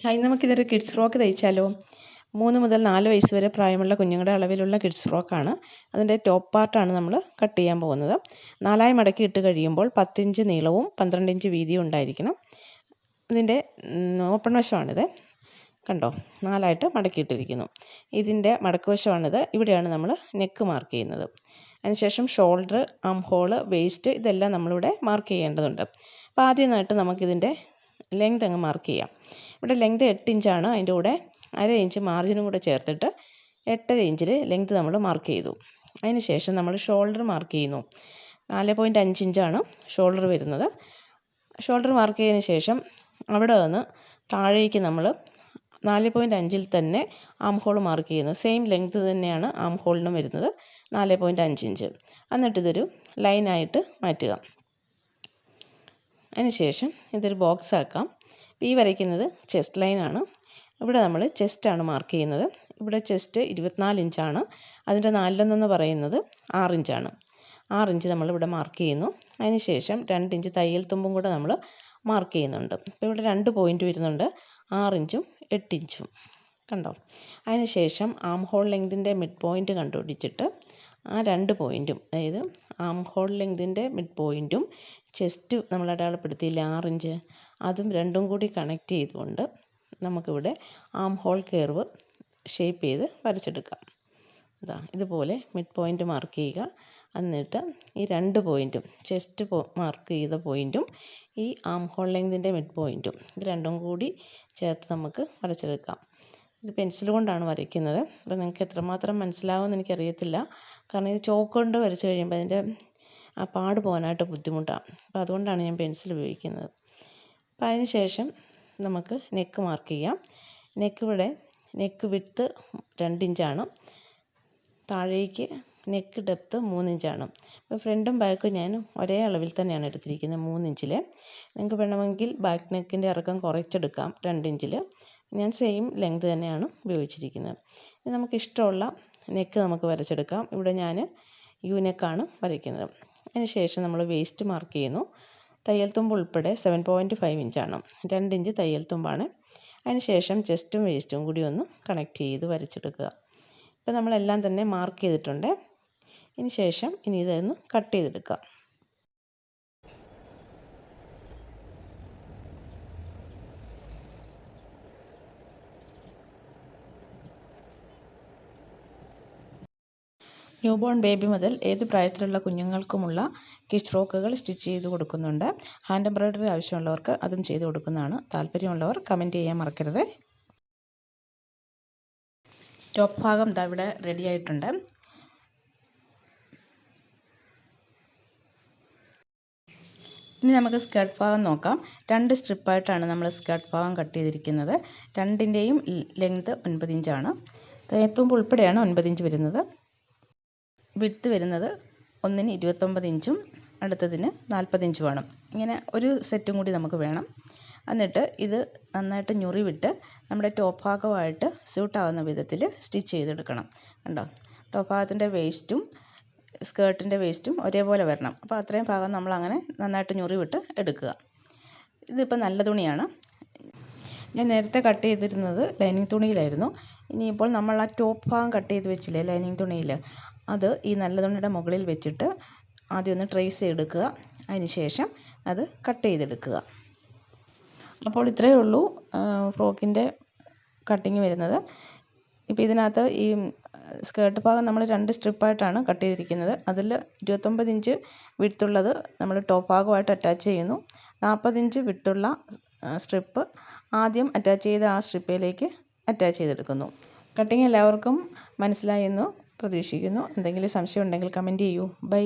Hi, നമുക്കിതൊരു kids frock തയ്ച്ചാലോ? 3 മുതൽ 4 വയസ്സ് വരെ പ്രായമുള്ള കുഞ്ഞുങ്ങളുടെ അളവിലുള്ള കിഡ്സ് ഫ്രോക്കാണ്. അതിൻ്റെ ടോപ്പ് പാർട്ടാണ് നമ്മൾ കട്ട് ചെയ്യാൻ പോകുന്നത്. 4ആയി മടക്കി ഇട്ട് കഴിയുമ്പോൾ 10 ഇഞ്ച് നീളവും 12 ഇഞ്ച് വീതിയും ഉണ്ടായിരിക്കണം. ഇതിൻ്റെ ഓപ്പൺ വശമാണിത്. കണ്ടോ, 4ആയിട്ട് മടക്കിയിട്ടിരിക്കുന്നു. ഇതിൻ്റെ മടക്ക് വശമാണിത്. ഇവിടെയാണ് നമ്മൾ നെക്ക് മാർക്ക് ചെയ്യുന്നത്. അതിനുശേഷം ഷോൾഡർ, ആം ഹോള്, വേസ്റ്റ് ഇതെല്ലാം നമ്മളിവിടെ മാർക്ക് ചെയ്യേണ്ടതുണ്ട്. അപ്പോൾ ആദ്യമായിട്ട് നമുക്കിതിൻ്റെ ലെങ്ത് അങ്ങ് മാർക്ക് ചെയ്യാം. ഇവിടെ ലെങ്ത് 8 ഇഞ്ചാണ്. അതിൻ്റെ കൂടെ 1/2 ഇഞ്ച് മാർജിനും കൂടെ ചേർത്തിട്ട് 8.5 ഇഞ്ചിൽ ലെങ്ത് നമ്മൾ മാർക്ക് ചെയ്തു. അതിന് ശേഷം നമ്മൾ ഷോൾഡർ മാർക്ക് ചെയ്യുന്നു. 4.5 ഇഞ്ചാണ് ഷോൾഡർ വരുന്നത്. ഷോൾഡർ മാർക്ക് ചെയ്തതിന് ശേഷം അവിടെ നിന്ന് താഴേക്ക് നമ്മൾ 4.5 തന്നെ ആം ഹോൾ മാർക്ക് ചെയ്യുന്നു. സെയിം ലെങ്ത് തന്നെയാണ് ആം ഹോളിനും വരുന്നത്, 4.5 ഇഞ്ച്. എന്നിട്ടിതൊരു ലൈനായിട്ട് മാറ്റുക. അതിനുശേഷം ഇതൊരു ബോക്സ് ആക്കാം. ഈ വരയ്ക്കുന്നത് ചെസ്റ്റ് ലൈനാണ്. ഇവിടെ നമ്മൾ ചെസ്റ്റാണ് മാർക്ക് ചെയ്യുന്നത്. ഇവിടെ ചെസ്റ്റ് 24 ഇഞ്ചാണ്. അതിൻ്റെ 4 പറയുന്നത് 6 ഇഞ്ചാണ്. 6 ഇഞ്ച് നമ്മളിവിടെ മാർക്ക് ചെയ്യുന്നു. അതിനുശേഷം 2 ഇഞ്ച് തയ്യൽ തുമ്പും കൂടെ നമ്മൾ മാർക്ക് ചെയ്യുന്നുണ്ട്. അപ്പോൾ ഇവിടെ 2 പോയിൻ്റ് വരുന്നുണ്ട്, 6 ഇഞ്ചും 8 ഇഞ്ചും. കണ്ടോ? അതിനുശേഷം ആം ഹോൾ ലെങ്തിൻ്റെ മിഡ് പോയിൻ്റ് കണ്ടുപിടിച്ചിട്ട് ആ 2 പോയിൻറ്റും, അതായത് ആം ഹോൾ ലെങ്തിൻ്റെ മിഡ് പോയിൻറ്റും ചെസ്റ്റ് നമ്മൾ അടയാളപ്പെടുത്തിയില്ല 6 ഇഞ്ച്, അതും രണ്ടും കൂടി കണക്ട് ചെയ്തുകൊണ്ട് നമുക്കിവിടെ ആം ഹോൾ കർവ് ഷേപ്പ് ചെയ്ത് വരച്ചെടുക്കാം. ഇതുപോലെ മിഡ് പോയിൻ്റ് മാർക്ക് ചെയ്യുക. എന്നിട്ട് ഈ 2 പോയിൻറ്റും, ചെസ്റ്റ് മാർക്ക് ചെയ്ത പോയിൻറ്റും ഈ ആം ഹോൾ ലെങ്തിൻ്റെ മിഡ് പോയിൻറ്റും, ഇത് രണ്ടും കൂടി ചേർത്ത് നമുക്ക് വരച്ചെടുക്കാം. ഇത് പെൻസിൽ കൊണ്ടാണ് വരയ്ക്കുന്നത്. അപ്പോൾ നിങ്ങൾക്ക് എത്രമാത്രം മനസ്സിലാവുമെന്ന് എനിക്കറിയത്തില്ല. കാരണം ഇത് ചോക്ക് കൊണ്ട് വരച്ച് കഴിയുമ്പോൾ അതിൻ്റെ ആ പാട് പോകാനായിട്ട് ബുദ്ധിമുട്ടാണ്. അപ്പോൾ അതുകൊണ്ടാണ് ഞാൻ പെൻസിൽ ഉപയോഗിക്കുന്നത്. അപ്പോൾ അതിന് ശേഷം നമുക്ക് നെക്ക് മാർക്ക് ചെയ്യാം. നെക്ക് വിഡ്ത്ത് 2 ഇഞ്ചാണ്. താഴേക്ക് നെക്ക് ഡെപ്ത്ത് 3 ഇഞ്ചാണ്. അപ്പോൾ ഫ്രണ്ടും ബാക്കും ഞാൻ ഒരേ അളവിൽ തന്നെയാണ് എടുത്തിരിക്കുന്നത്, 3 ഇഞ്ചിൽ. നിങ്ങൾക്ക് വേണമെങ്കിൽ ബാക്ക് നെക്കിൻ്റെ ഇറക്കം കുറച്ചെടുക്കാം 2 ഇഞ്ചിൽ. ഞാൻ സെയിം ലെങ്ത് തന്നെയാണ് ഉപയോഗിച്ചിരിക്കുന്നത്. ഇനി നമുക്കിഷ്ടമുള്ള നെക്ക് നമുക്ക് വരച്ചെടുക്കാം. ഇവിടെ ഞാൻ യു നെക്കാണ് വരയ്ക്കുന്നത്. അതിന് ശേഷം നമ്മൾ വേസ്റ്റ് മാർക്ക് ചെയ്യുന്നു. തയ്യൽ തുമ്പ് ഉൾപ്പെടെ 7.5 ഇഞ്ചാണ്. 2 ഇഞ്ച് തയ്യൽ തുമ്പാണ്. അതിന് ശേഷം ചെസ്റ്റും വേസ്റ്റും കൂടി ഒന്ന് കണക്ട് ചെയ്ത് വരച്ചെടുക്കുക. ഇപ്പോൾ നമ്മളെല്ലാം തന്നെ മാർക്ക് ചെയ്തിട്ടുണ്ട്. ഇതിന് ശേഷം ഇതൊന്ന് കട്ട് ചെയ്തെടുക്കുക. ന്യൂ ബോൺ ബേബി മുതൽ ഏത് പ്രായത്തിലുള്ള കുഞ്ഞുങ്ങൾക്കുമുള്ള കിഡ്സ് ഫ്രോക്കുകൾ സ്റ്റിച്ച് ചെയ്ത് കൊടുക്കുന്നുണ്ട്. ഹാൻഡ് എംബ്രോയ്ഡറി ആവശ്യമുള്ളവർക്ക് അതും ചെയ്ത് കൊടുക്കുന്നതാണ്. താല്പര്യമുള്ളവർ കമൻറ്റ് ചെയ്യാൻ മറക്കരുത്. ടോപ്പ് ഭാഗം ഇവിടെ റെഡി ആയിട്ടുണ്ട്. ഇനി നമുക്ക് സ്കേർട്ട് ഭാഗം നോക്കാം. 2 സ്ട്രിപ്പായിട്ടാണ് നമ്മൾ സ്കേർട്ട് ഭാഗം കട്ട് ചെയ്തിരിക്കുന്നത്. 2ൻ്റെയും ലെങ്ത് 9 ഇഞ്ചാണ്. തയ്യൽത്തുമ്പ് ഉൾപ്പെടെയാണ് 9 ഇഞ്ച് വരുന്നത്. വിഡ്ത്ത് വരുന്നത് ഒന്നിന് 29 ഇഞ്ചും അടുത്തതിന് 40 ഇഞ്ചും വേണം. ഇങ്ങനെ ഒരു സെറ്റും കൂടി നമുക്ക് വേണം. എന്നിട്ട് ഇത് നന്നായിട്ട് ഞുറി വിട്ട് നമ്മുടെ ടോപ്പ് ഭാഗമായിട്ട് സ്യൂട്ടാവുന്ന വിധത്തിൽ സ്റ്റിച്ച് ചെയ്തെടുക്കണം. കണ്ടോ? ടോപ്പ് ഭാഗത്തിൻ്റെ വേസ്റ്റും സ്കേർട്ടിൻ്റെ വേസ്റ്റും ഒരേപോലെ വരണം. അപ്പോൾ അത്രയും ഭാഗം നമ്മൾ അങ്ങനെ നന്നായിട്ട് ഞുറി വിട്ട് എടുക്കുക. ഇതിപ്പോൾ നല്ല തുണിയാണ്. ഞാൻ നേരത്തെ കട്ട് ചെയ്തിരുന്നത് ലൈനിങ് തുണിയിലായിരുന്നു. ഇനിയിപ്പോൾ നമ്മൾ ആ ടോപ്പ് ഭാഗം കട്ട് ചെയ്ത് വെച്ചില്ലേ ലൈനിങ് തുണിയിൽ, അത് ഈ നല്ല തുണിയുടെ മുകളിൽ വെച്ചിട്ട് ആദ്യം ഒന്ന് ട്രേസ് ചെയ്തെടുക്കുക. അതിന് ശേഷം അത് കട്ട് ചെയ്തെടുക്കുക. അപ്പോൾ ഇത്രയേ ഉള്ളൂ ഫ്രോക്കിൻ്റെ കട്ടിങ് വരുന്നത്. ഇപ്പോൾ ഇതിനകത്ത് ഈ സ്കേർട്ട് ഭാഗം നമ്മൾ 2 സ്ട്രിപ്പായിട്ടാണ് കട്ട് ചെയ്തിരിക്കുന്നത്. അതിൽ 29 ഇഞ്ച് വിഡ്ത്തുള്ളത് നമ്മൾ ടോപ്പ് ഭാഗമായിട്ട് അറ്റാച്ച് ചെയ്യുന്നു. 40 ഇഞ്ച് വിഡ്ത്തുള്ള സ്ട്രിപ്പ് ആദ്യം അറ്റാച്ച് ചെയ്ത ആ സ്ട്രിപ്പിലേക്ക് അറ്റാച്ച് ചെയ്തെടുക്കുന്നു. കട്ടിങ് എല്ലാവർക്കും മനസ്സിലായെന്ന് പ്രതീക്ഷിക്കുന്നു. എന്തെങ്കിലും സംശയം ഉണ്ടെങ്കിൽ കമൻറ്റ് ചെയ്യൂ. ബൈ.